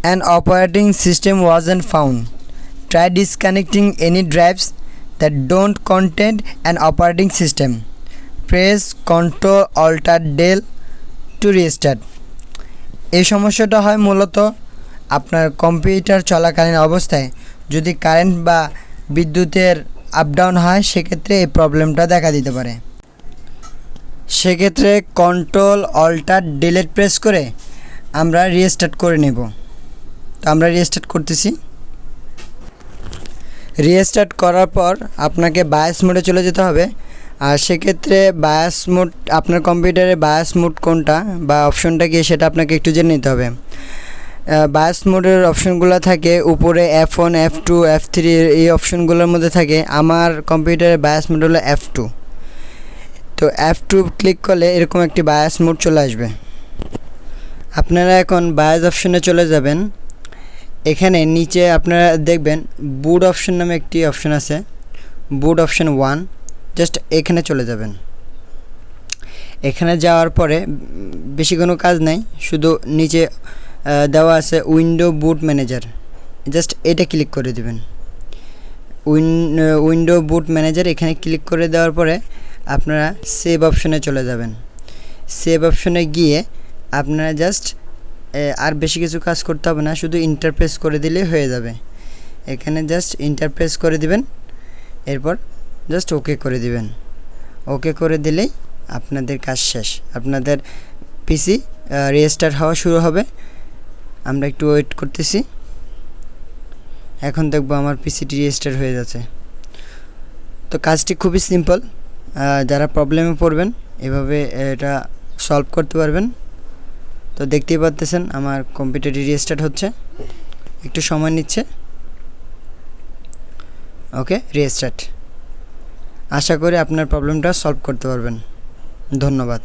An operating system wasn't found. Try disconnecting any drives that don't contain an operating system. Press Ctrl Alt Del to restart. এই সমস্যাটা হয় মূলত আপনার computer চলাকালীন অবস্থায় যদি কারেন্ট বা বিদ্যুতের আপ ডাউন হয় সেক্ষেত্রে এই প্রবলেমটা দেখা দিতে পারে। সেক্ষেত্রে কন্ট্রোল অল্টার ডিলিট প্রেস করে আমরা রিস্টার্ট করে নেব। তো আমরা রিস্টার্ট করতেছি। রিস্টার্ট করার পর আপনাকে বায়াস মোডে চলে যেতে হবে। আর সেক্ষেত্রে বায়াস মোড আপনার কম্পিউটারে বায়াস মোড কোনটা বা অপশনটা কি সেটা আপনাকে একটু জেনে নিতে হবে। বায়াস মোডের অপশনগুলো থাকে উপরে F1 F2 F3 এই অপশনগুলোর মধ্যে থাকে। আমার কম্পিউটারে বায়াস মোড হলো F2। তো F2 ক্লিক করলে এরকম একটি বায়াস মোড চলে আসবে। আপনারা এখন বায়াস অপশনে চলে যাবেন। এখানে নিচে আপনারা দেখবেন বুট অপশন নামে একটি অপশন আছে, বুট অপশন 1। জাস্ট এখানে চলে যাবেন। এখানে যাওয়ার পরে বেশি কোনো কাজ নাই, শুধু নিচে দেওয়া আছে উইন্ডো বুট ম্যানেজার, জাস্ট এটা ক্লিক করে দিবেন। উইন্ডো বুট ম্যানেজার এখানে ক্লিক করে দেওয়ার পরে আপনারা সেভ অপশনে চলে যাবেন। সেভ অপশনে গিয়ে আপনারা জাস্ট আর বেশি কিছু কাজ করতে হবে না, শুধু ইন্টারপ্রেস করে দিলেই হয়ে যাবে। এখানে জাস্ট ইন্টারপ্রেস করে দিবেন, এরপর জাস্ট ওকে করে দিবেন। ওকে করে দিলেই আপনাদের কাজ শেষ, আপনাদের পিসি রিস্টার্ট হওয়া শুরু হবে। আমরা একটু ওয়েট করতেছি। এখন দেখবো আমার পিসিটি রিস্টার্ট হয়ে যাচ্ছে। তো কাজটি খুবই সিম্পল, যারা প্রবলেমে পড়বেন এভাবে এটা সলভ করতে পারবেন। তো দেখতেই পাচ্ছেন আমার কম্পিউটারটি রিস্টার্ট হচ্ছে, একটু সময় নিচ্ছে। ওকে, রিস্টার্ট। আশা করি আপনার প্রবলেমটা সলভ করতে পারবেন। ধন্যবাদ।